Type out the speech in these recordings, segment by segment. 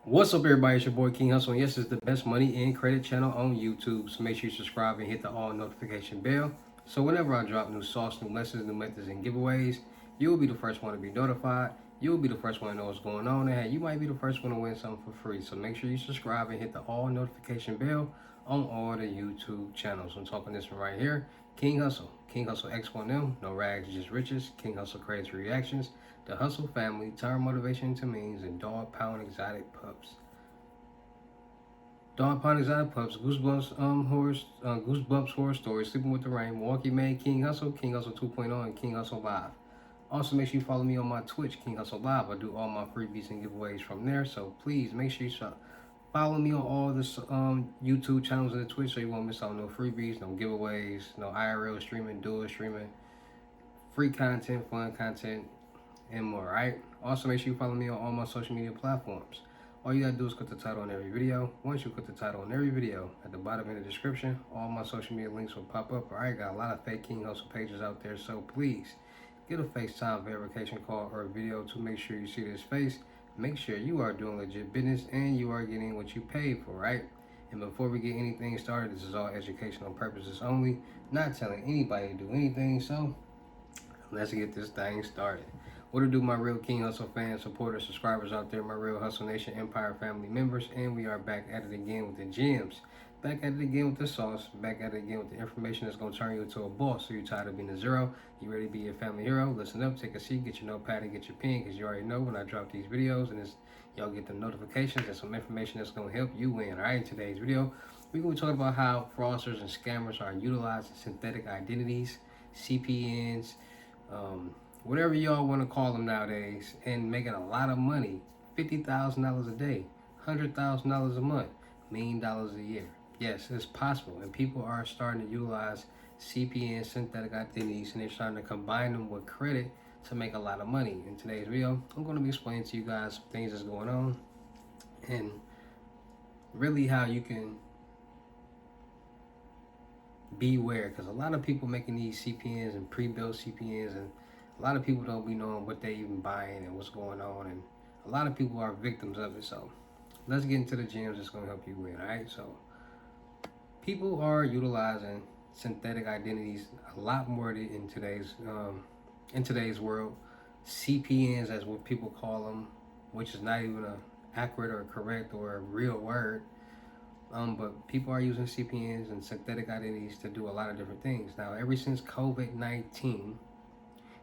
What's up, everybody? It's your boy King Hustle, and yes, it's the best money and credit channel on YouTube. So make sure you subscribe and hit the all notification bell. So whenever I drop new sauce, new lessons, new methods, and giveaways, you'll be the first one to be notified. You'll be the first one to know what's going on, and hey, you might be the first one to win something for free. So make sure you subscribe and hit the all notification bell on all the YouTube channels. I'm talking this one right here, King Hustle. King Hustle X1M, no rags, just riches. King Hustle creates reactions. The Hustle family, turn motivation into means, and dog pound exotic pups. Dog pound exotic pups, Goosebumps horror stories, Sleeping with the Rain, Milwaukee made King Hustle 2.0, and King Hustle Live. Also, make sure you follow me on my Twitch, King Hustle Live. I do all my freebies and giveaways from there. So please make sure you follow me on all the YouTube channels and the Twitch so you won't miss out on no freebies, no giveaways, no IRL streaming, dual streaming, free content, fun content, and more, right? Also, make sure you follow me on all my social media platforms. All you gotta do is click the title on every video. Once you click the title on every video, at the bottom in the description, all my social media links will pop up. Alright, got a lot of fake King Hustle pages out there, so please get a FaceTime verification call or a video to make sure you see this face. Make sure you are doing legit business and you are getting what you paid for, right? And before we get anything started, this is all educational purposes only, not telling anybody to do anything, so let's get this thing started. What to do, my real King Hustle fans, supporters, subscribers out there, my real Hustle Nation Empire family members, and we are back at it again with the gems. Back at it again with the sauce, back at it again with the information that's going to turn you into a boss. So you're tired of being a zero, you ready to be a family hero? Listen up, take a seat, get your notepad and get your pen, because you already know when I drop these videos and y'all get the notifications and some information that's going to help you win. All right, in today's video, we're going to talk about how fraudsters and scammers are utilizing synthetic identities, CPNs, whatever y'all want to call them nowadays, and making a lot of money, $50,000 a day, $100,000 a month, $1 million a year. Yes, it's possible, and people are starting to utilize CPN, synthetic identities, and they're starting to combine them with credit to make a lot of money. In today's video, I'm going to be explaining to you guys some things that's going on, and really how you can beware, because a lot of people making these CPNs and pre-built CPNs, and a lot of people don't be knowing what they even buying and what's going on, and a lot of people are victims of it. So let's get into the gems that's going to help you win. All right, so people are utilizing synthetic identities a lot more in today's world. CPNs, as what people call them, which is not even a accurate or correct or a real word. But people are using CPNs and synthetic identities to do a lot of different things. Now, ever since COVID-19,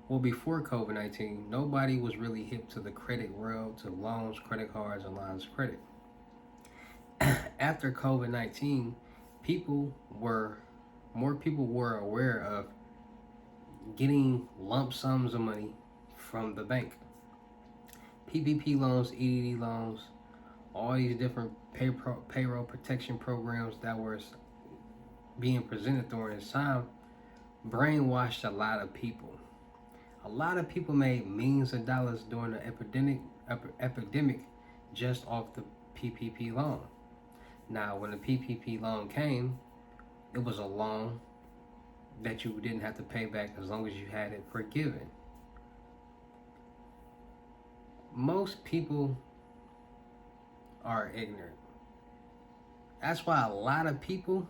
well, before COVID-19, nobody was really hip to the credit world, to loans, credit cards, and lines of credit. After COVID-19, more people were aware of getting lump sums of money from the bank. PPP loans, EDD loans, all these different payroll protection programs that were being presented during this time brainwashed a lot of people. A lot of people made millions of dollars during the epidemic just off the PPP loan. Now, when the PPP loan came, it was a loan that you didn't have to pay back as long as you had it forgiven. Most people are ignorant. That's why a lot of people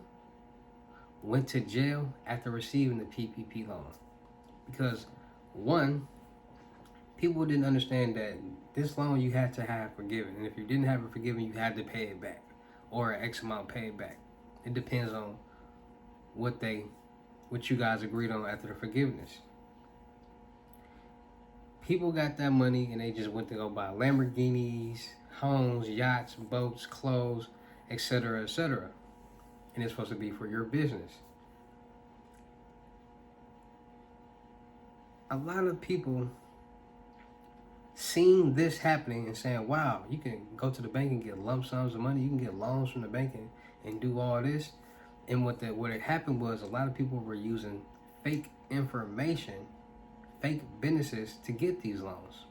went to jail after receiving the PPP loan. Because one, people didn't understand that this loan you had to have forgiven. And if you didn't have it forgiven, you had to pay it back, or an X amount paid back. It depends on what you guys agreed on after the forgiveness. People got that money and they just went to go buy Lamborghinis, homes, yachts, boats, clothes, etc., etc. And it's supposed to be for your business. A lot of people seeing this happening and saying, wow, you can go to the bank and get lump sums of money, you can get loans from the bank and do all this. And what it happened was, a lot of people were using fake information, fake businesses to get these loans.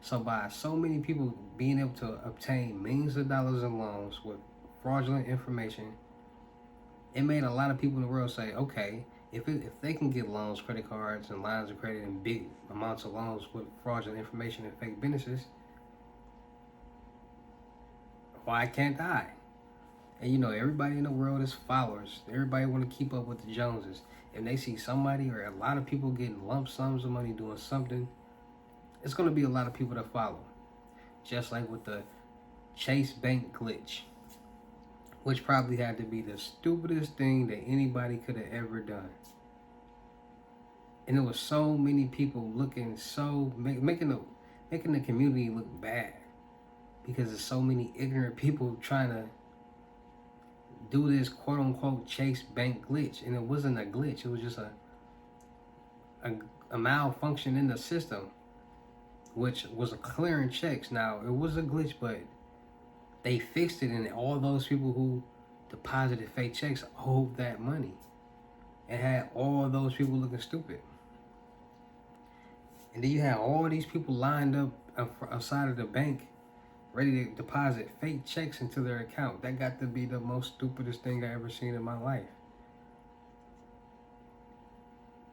So by so many people being able to obtain millions of dollars in loans with fraudulent information, it made a lot of people in the world say, okay, if they can get loans, credit cards, and lines of credit, and big amounts of loans with fraudulent information and fake businesses, Why can't I? And you know, everybody in the world is followers. Everybody want to keep up with the Joneses. If they see somebody or a lot of people getting lump sums of money doing something, it's going to be a lot of people that follow. Just like with the Chase Bank glitch, which probably had to be the stupidest thing that anybody could have ever done. And there was so many people looking making the community look bad because there's so many ignorant people trying to do this quote unquote Chase Bank glitch, and it wasn't a glitch. It was just a malfunction in the system, which was a clearing checks. Now it was a glitch, but they fixed it, and all those people who deposited fake checks owed that money, and had all those people looking stupid. And then you had all these people lined up outside of the bank ready to deposit fake checks into their account. That got to be the most stupidest thing I ever seen in my life.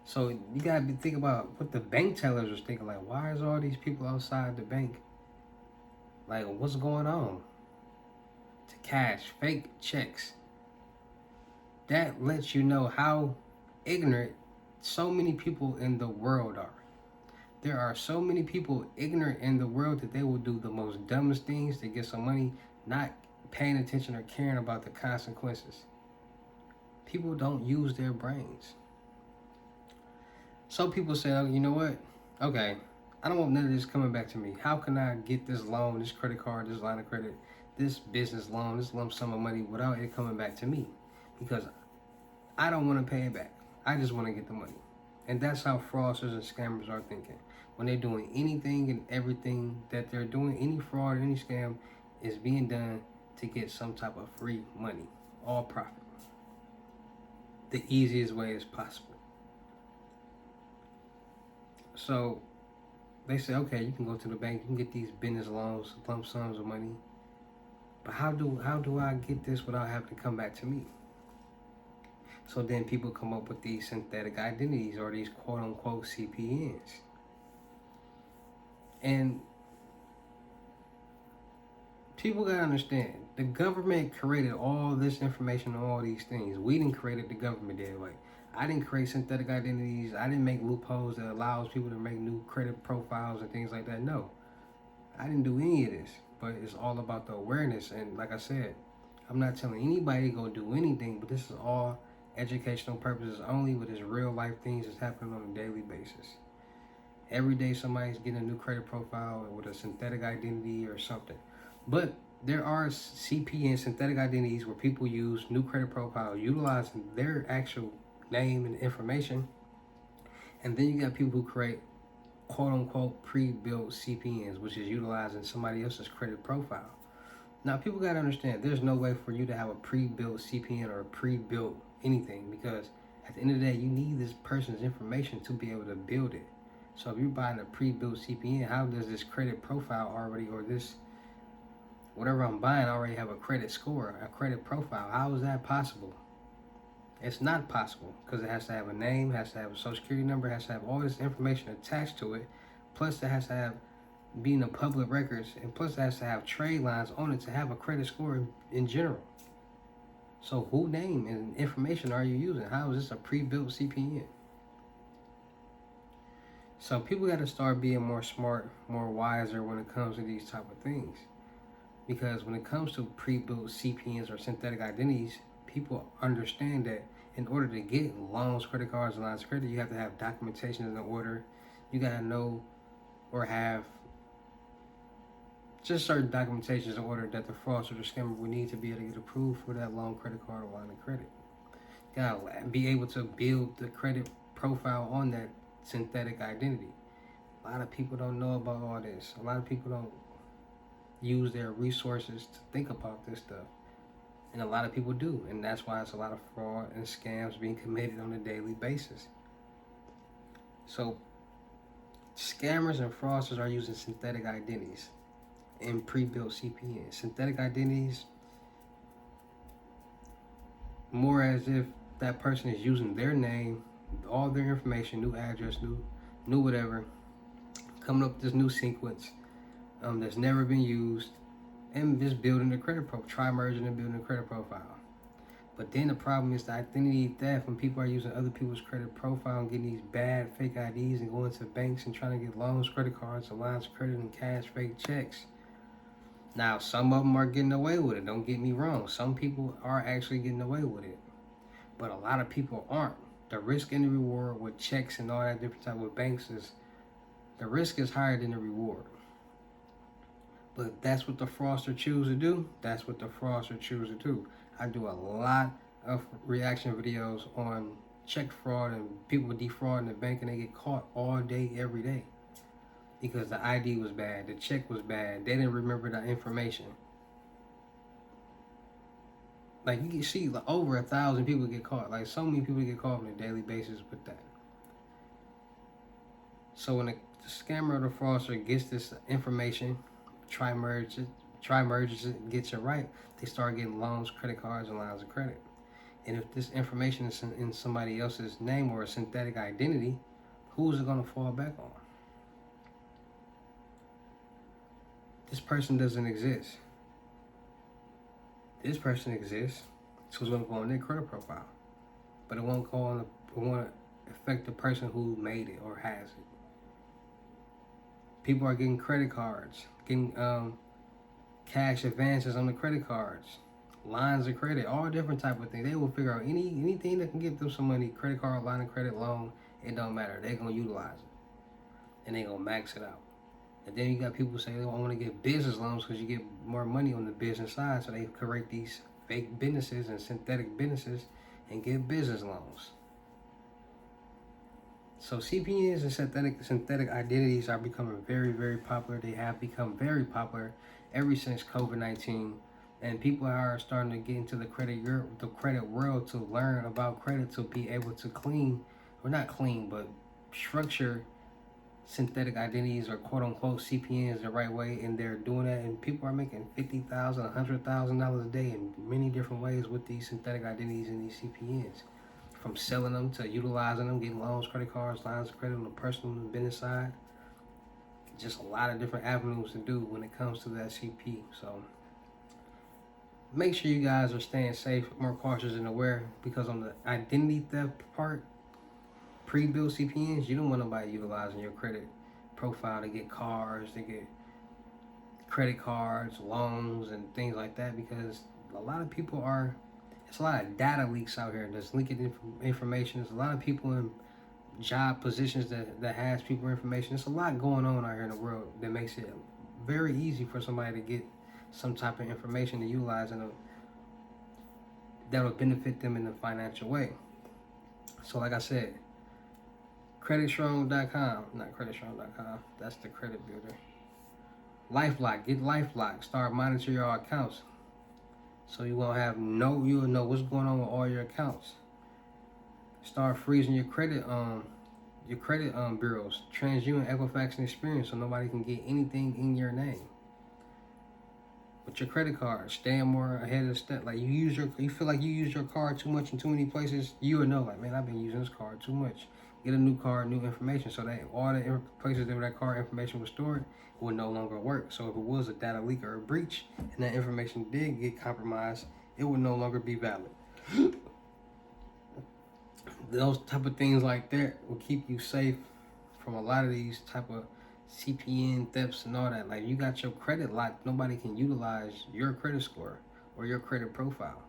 So you gotta think about what the bank tellers was thinking. Like, why is all these people outside the bank? Like, what's going on? To cash fake checks. That lets you know how ignorant so many people in the world are. There are so many people ignorant in the world that they will do the most dumbest things to get some money, not paying attention or caring about the consequences. People don't use their brains. So people say, oh, you know what? Okay, I don't want none of this coming back to me. How can I get this loan, this credit card, this line of credit, this business loan, this lump sum of money without it coming back to me? Because I don't want to pay it back. I just want to get the money. And that's how fraudsters and scammers are thinking. When they're doing anything and everything that they're doing, any fraud, any scam is being done to get some type of free money, all profit. The easiest way as possible. So they say, okay, you can go to the bank, you can get these business loans, lump sums of money. But how do I get this without having to come back to me? So then people come up with these synthetic identities or these quote unquote CPNs. And people gotta understand, the government created all this information and all these things. We didn't create the government did. Like, I didn't create synthetic identities. I didn't make loopholes that allows people to make new credit profiles and things like that. No, I didn't do any of this. But it's all about the awareness. And like I said, I'm not telling anybody to go do anything, but this is all educational purposes only, but it's real life things that's happening on a daily basis. Every day somebody's getting a new credit profile with a synthetic identity or something. But there are CPN, synthetic identities, where people use new credit profile utilizing their actual name and information. And then you got people who create quote unquote pre-built CPNs, which is utilizing somebody else's credit profile. Now people got to understand, there's no way for you to have a pre-built CPN or a pre-built anything, because at the end of the day, you need this person's information to be able to build it. So if you're buying a pre-built CPN, how does this credit profile already, or this whatever I'm buying, already have a credit score, a credit profile? How is that possible? It's not possible, because it has to have a name, has to have a social security number, has to have all this information attached to it. Plus it has to have being a public records, and plus it has to have trade lines on it to have a credit score in general. So who name and information are you using? How is this a pre-built CPN? So people got to start being more smart, more wiser when it comes to these type of things. Because when it comes to pre-built CPNs or synthetic identities, people understand that in order to get loans, credit cards, and lines of credit, you have to have documentation in order. You got to know or have just certain documentations in order that the fraudster or scammer would need to be able to get approved for that loan, credit card, or line of credit. You got to be able to build the credit profile on that synthetic identity. A lot of people don't know about all this. A lot of people don't use their resources to think about this stuff. And a lot of people do. And that's why it's a lot of fraud and scams being committed on a daily basis. So scammers and fraudsters are using synthetic identities and pre-built CPNs. Synthetic identities, more as if that person is using their name, all their information, new address, new whatever, coming up with this new sequence that's never been used, and just building the credit profile, try merging and building a credit profile. But then the problem is the identity theft when people are using other people's credit profile and getting these bad fake IDs and going to banks and trying to get loans, credit cards, and lines of credit and cash fake checks. Now, some of them are getting away with it. Don't get me wrong. Some people are actually getting away with it. But a lot of people aren't. The risk and the reward with checks and all that different type of banks is, the risk is higher than the reward. But that's what the fraudster choose to do. That's what the fraudster choose to do. I do a lot of reaction videos on check fraud and people defrauding the bank and they get caught all day, every day. Because the ID was bad, the check was bad, they didn't remember the information. Like you can see like, over 1,000 people get caught. Like so many people get caught on a daily basis with that. So when the scammer or the fraudster gets this information, try merges it, gets it right, they start getting loans, credit cards, and lines of credit. And if this information is in somebody else's name or a synthetic identity, who's it going to fall back on? This person doesn't exist. This person exists, so it's going to go on their credit profile. But it won't affect the person who made it or has it. People are getting credit cards, getting cash advances on the credit cards, lines of credit, all different type of things. They will figure out anything that can get them some money, credit card, line of credit, loan, it don't matter. They're going to utilize it. And they're going to max it out. And then you got people say, oh, I want to get business loans because you get more money on the business side. So they create these fake businesses and synthetic businesses and get business loans. So CPNs and synthetic identities are becoming very, very popular. They have become very popular ever since COVID-19. And people are starting to get into the credit world to learn about credit, to be able to structure synthetic identities or quote unquote CPNs the right way, and they're doing that, and people are making $50,000, $100,000 a day in many different ways with these synthetic identities and these CPNs, from selling them to utilizing them, getting loans, credit cards, lines of credit on the personal and business side. Just a lot of different avenues to do when it comes to that CP. So make sure you guys are staying safe, more cautious and aware, because on the identity theft part, pre-built CPNs, you don't want nobody utilizing your credit profile to get cars, to get credit cards, loans, and things like that, because a lot of people it's a lot of data leaks out here that's leaking information. There's a lot of people in job positions that has people information. There's a lot going on out here in the world that makes it very easy for somebody to get some type of information to utilize that will benefit them in a financial way. So like I said, creditstrong.com, not creditstrong.com, that's the credit builder. LifeLock, get LifeLock, start monitoring your accounts. So you'll know what's going on with all your accounts. Start freezing your credit bureaus, TransUnion, Equifax, and Experience, so nobody can get anything in your name. With your credit card, staying more ahead of the step. Like you feel like you use your card too much in too many places, you would know, like, man, I've been using this card too much. Get a new card, new information, so that all the places where that card information was stored would no longer work. So if it was a data leak or a breach and that information did get compromised, it would no longer be valid. Those type of things like that will keep you safe from a lot of these type of CPN thefts and all that. Like you got your credit locked, nobody can utilize your credit score or your credit profile.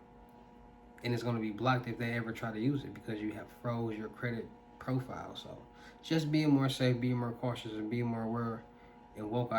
And it's going to be blocked if they ever try to use it because you have froze your credit profile. So just being more safe, being more cautious, and being more aware and woke